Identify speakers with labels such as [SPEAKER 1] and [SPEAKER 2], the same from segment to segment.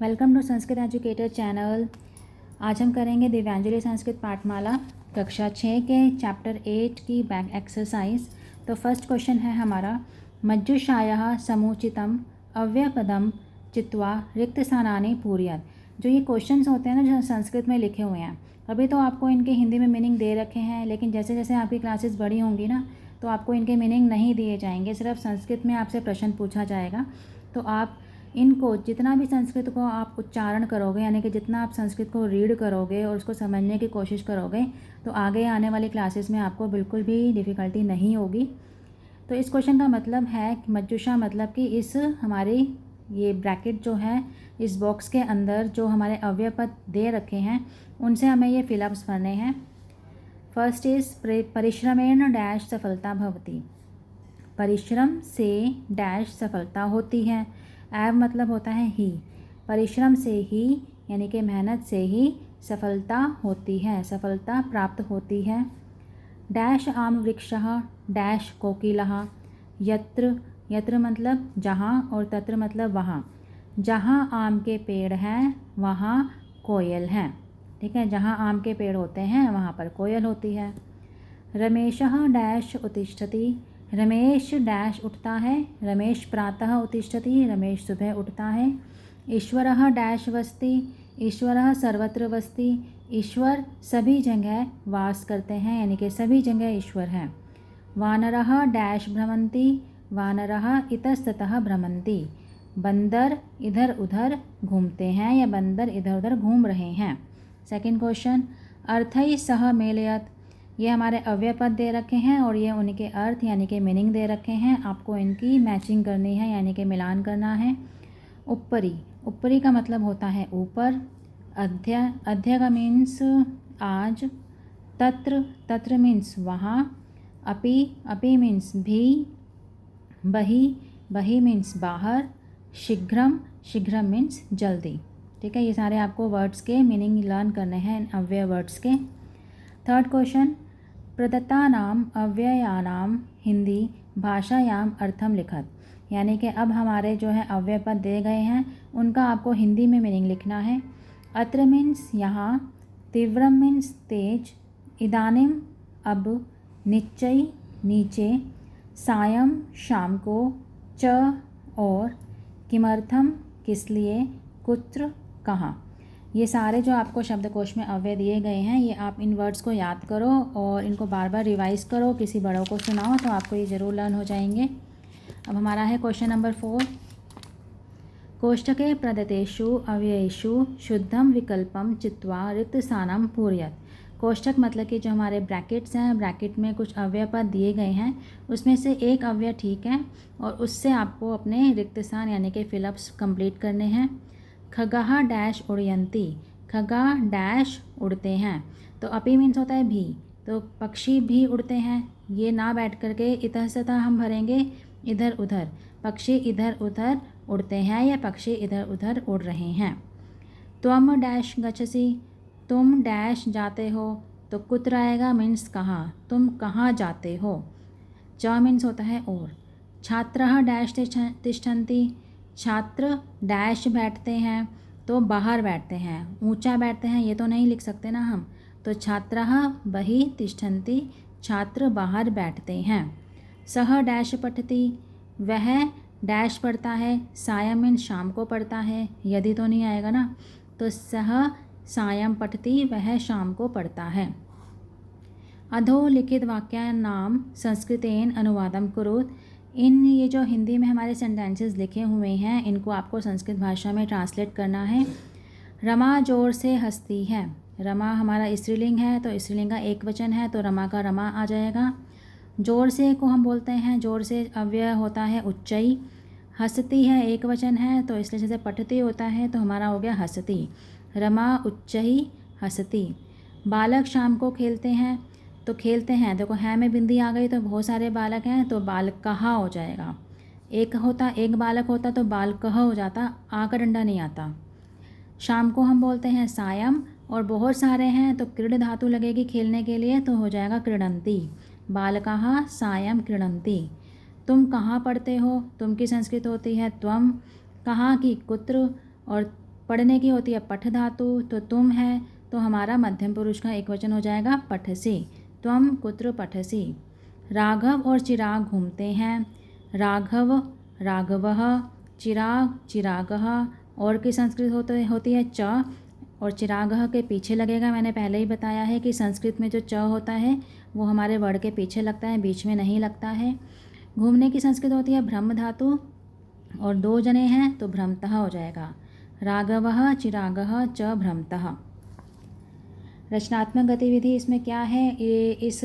[SPEAKER 1] Welcome to Sanskrit educator channel. आज हम करेंगे दिव्यांजलि संस्कृत पाठमाला कक्षा 6 के चैप्टर 8 की बैक एक्सरसाइज। तो फर्स्ट क्वेश्चन है हमारा, मज्जुषायाः समुचितम अव्ययपदम चित्वा रिक्त स्थानानि पूरयत। जो ये क्वेश्चंस होते हैं ना, जो संस्कृत में लिखे हुए हैं, अभी तो आपको इनके हिंदी में मीनिंग दे रखे हैं, लेकिन जैसे जैसे आपकी क्लासेस बड़ी होंगी ना, तो आपको इनके मीनिंग नहीं दिए जाएंगे, सिर्फ संस्कृत में आपसे प्रश्न पूछा जाएगा। तो आप इनको जितना भी संस्कृत को आप उच्चारण करोगे, यानी कि जितना आप संस्कृत को रीड करोगे और उसको समझने की कोशिश करोगे, तो आगे आने वाली क्लासेस में आपको बिल्कुल भी डिफ़िकल्टी नहीं होगी। तो इस क्वेश्चन का मतलब है कि मज्जुषा मतलब कि इस हमारी ये ब्रैकेट जो है, इस बॉक्स के अंदर जो हमारे अव्यय पद दे रखे हैं, उनसे हमें ये फिलअप्स भरने हैं। फर्स्ट इज़ परिश्रमेण डैश सफलता भवति। परिश्रम से डैश सफलता होती है। एव मतलब होता है ही। परिश्रम से ही यानी कि मेहनत से ही सफलता होती है, सफलता प्राप्त होती है। डैश आम वृक्षः डैश कोकिलः। यत्र, यत्र मतलब जहाँ, और तत्र मतलब वहाँ। जहाँ आम के पेड़ हैं वहाँ कोयल हैं। ठीक है, जहाँ आम के पेड़ होते हैं वहाँ पर कोयल होती है। रमेशः डैश उत्तिष्ठति। रमेश डैश उठता है। रमेश प्रातः उत्तिष्ठति, रमेश सुबह उठता है। ईश्वरः डैश वस्ति। ईश्वरः सर्वत्र वस्ति। ईश्वर सभी जगह वास करते हैं, यानी कि सभी जगह ईश्वर हैं। वानरः डैश भ्रमन्ति। वानरः इतस्ततः भ्रमन्ति। बंदर इधर उधर घूमते हैं, या बंदर इधर उधर घूम रहे हैं। सेकंड क्वेश्चन, अर्थैः सह मेलयत। ये हमारे अव्यय पद दे रखे हैं और ये उनके अर्थ यानी कि मीनिंग दे रखे हैं। आपको इनकी मैचिंग करनी है, यानी कि मिलान करना है। ऊपरी, ऊपरी का मतलब होता है ऊपर। अध्य, अध्य का मीन्स आज। तत्र, तत्र मीन्स वहाँ। अपि, अपि मीन्स भी। बहि, बहि मीन्स बाहर। शीघ्रम, शीघ्रम मीन्स जल्दी। ठीक है, ये सारे आपको वर्ड्स के मीनिंग लर्न करने हैं, अव्यय वर्ड्स के। थर्ड क्वेश्चन, प्रदत्तानाम अव्ययानाम हिंदी भाषायाम अर्थम लिखत। यानी कि अब हमारे जो है अव्यय पद दे गए हैं, उनका आपको हिंदी में मीनिंग लिखना है। अत्र मीन्स यहाँ। तीव्रम मीन्स तेज। इदानीम अब। निश्चय नीचे। सायं शाम को। च और। किमर्थम किस लिए। कुत्र कहाँ। ये सारे जो आपको शब्दकोश में अव्यय दिए गए हैं, ये आप इन वर्ड्स को याद करो और इनको बार बार रिवाइज करो, किसी बड़ों को सुनाओ, तो आपको ये ज़रूर लर्न हो जाएंगे। अब हमारा है क्वेश्चन नंबर 4। कोष्ठके प्रदत्तेषु अव्ययेषु शुद्धम विकल्पम चित्वा रिक्त स्थानम पूरयत। कोष्ठक मतलब कि जो हमारे ब्रैकेट्स हैं, ब्रैकेट में कुछ अव्यय पद दिए गए हैं, उसमें से एक अव्यय ठीक है और उससे आपको अपने रिक्त स्थान यानी कि फिलअप्स कंप्लीट करने हैं। खगाः डैश उड़यन्ति। खगा डैश उड़ते हैं। तो अपि मीन्स होता है भी, तो पक्षी भी उड़ते हैं। ये ना बैठ करके इतस्ततः हम भरेंगे इधर उधर। पक्षी इधर उधर उड़ते हैं या पक्षी इधर उधर उड़ रहे हैं। त्वम डैश गच्छसि। तुम डैश जाते हो। तो कुत्र आएगा, मीन्स कहाँ, तुम कहाँ जाते हो। च मीन्स होता है और। छात्रः डैश तिष्ठन्ति। छात्र डैश बैठते हैं, तो बाहर बैठते हैं, ऊंचा बैठते हैं ये तो नहीं लिख सकते ना हम, तो छात्रः बहिः तिष्ठन्ति। छात्र बाहर बैठते हैं। सः डैश पठति। वह डैश पढ़ता है। सायं मीन्स शाम को पढ़ता है, यदि तो नहीं आएगा ना, तो सः सायं पठति, वह शाम को पढ़ता है। अधो लिखित वाक्यानां संस्कृतेन अनुवादम कुरुत। इन ये जो हिंदी में हमारे सेंटेंसेस लिखे हुए हैं, इनको आपको संस्कृत भाषा में ट्रांसलेट करना है। रमा जोर से हंसती है। रमा हमारा स्त्रीलिंग है, तो स्त्रीलिंग का एक वचन है, तो रमा का रमा आ जाएगा। जोर से को हम बोलते हैं, जोर से अव्यय होता है उच्चई। हंसती है एक वचन है, तो इसलिए जैसे पठती होता है तो हमारा हो गया हंसती। रमा उच्चई हंसती। बालक शाम को खेलते हैं, तो खेलते हैं, देखो है में बिंदी आ गई तो बहुत सारे बालक हैं, तो बालकः हो जाएगा। एक होता, एक बालक होता तो बालकः हो जाता, आ का डंडा नहीं आता। शाम को हम बोलते हैं सायं, और बहुत सारे हैं तो क्रीड धातु लगेगी खेलने के लिए, तो हो जाएगा क्रीडन्ति। बालकः सायं क्रीडन्ति। तुम कहाँ पढ़ते हो, तुम की संस्कृत होती है त्वम। कहाँ की कुत्र, और पढ़ने की होती है पठ धातु, तो तुम है तो हमारा मध्यम पुरुष का एक वचन हो जाएगा पठसी, त्वम कुत्र पठसी। राघव और चिराग घूमते हैं, राघव राघवः, चिराग चिरागः। और की संस्कृत होती है च, और चिरागः के पीछे लगेगा। मैंने पहले ही बताया है कि संस्कृत में जो च होता है वो हमारे वर्ण के पीछे लगता है, बीच में नहीं लगता है। घूमने की संस्कृत होती है ब्रह्म धातु, और 2 जने हैं तो भ्रमतः हो जाएगा, राघवः चिरागः च भ्रमतः। रचनात्मक गतिविधि इसमें क्या है, इस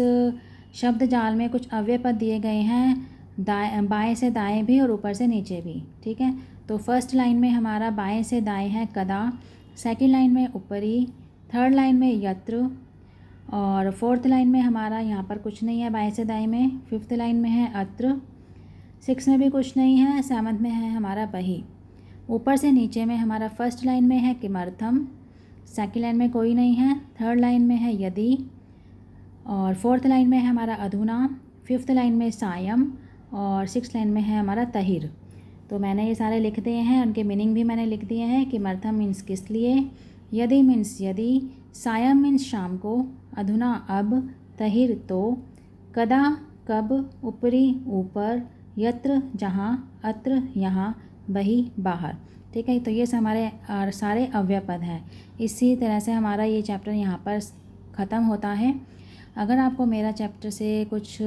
[SPEAKER 1] शब्द जाल में कुछ अव्यय पद दिए गए हैं, बाएं से दाएं भी और ऊपर से नीचे भी। ठीक है, तो फर्स्ट लाइन में हमारा बाएं से दाएं है कदा, सेकंड लाइन में ऊपरी, थर्ड लाइन में यत्र, और फोर्थ लाइन में हमारा यहाँ पर कुछ नहीं है बाएं से दाएं में, फिफ्थ लाइन में है अत्र, 6 में भी कुछ नहीं है, 7th में है हमारा बही। ऊपर से नीचे में हमारा फर्स्ट लाइन में है किमर्थम, सेकंड लाइन में कोई नहीं है, थर्ड लाइन में है यदि, और फोर्थ लाइन में है हमारा अधुना, फिफ्थ लाइन में सायं, और 6th लाइन में है हमारा तहिर। तो मैंने ये सारे लिख दिए हैं, उनके मीनिंग भी मैंने लिख दिए हैं। किमर्थम मीन्स किस लिए, यदि मीन्स यदि, सायं मीन्स शाम को, अधुना अब, तहिर तो, कदा कब, ऊपरी ऊपर, यत्र जहाँ, अत्र यहाँ, बही बाहर। ठीक है, तो ये हमारे सारे अव्यय पद हैं। इसी तरह से हमारा ये चैप्टर यहाँ पर ख़त्म होता है। अगर आपको मेरा चैप्टर से कुछ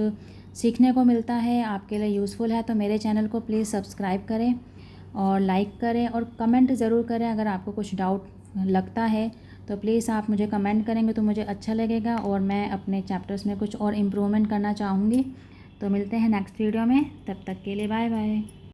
[SPEAKER 1] सीखने को मिलता है, आपके लिए यूज़फुल है, तो मेरे चैनल को प्लीज़ सब्सक्राइब करें और लाइक करें और कमेंट ज़रूर करें। अगर आपको कुछ डाउट लगता है तो प्लीज़ आप मुझे कमेंट करेंगे तो मुझे अच्छा लगेगा, और मैं अपने चैप्टर्स में कुछ और इम्प्रूवमेंट करना चाहूँगी। तो मिलते हैं नेक्स्ट वीडियो में, तब तक के लिए बाय बाय।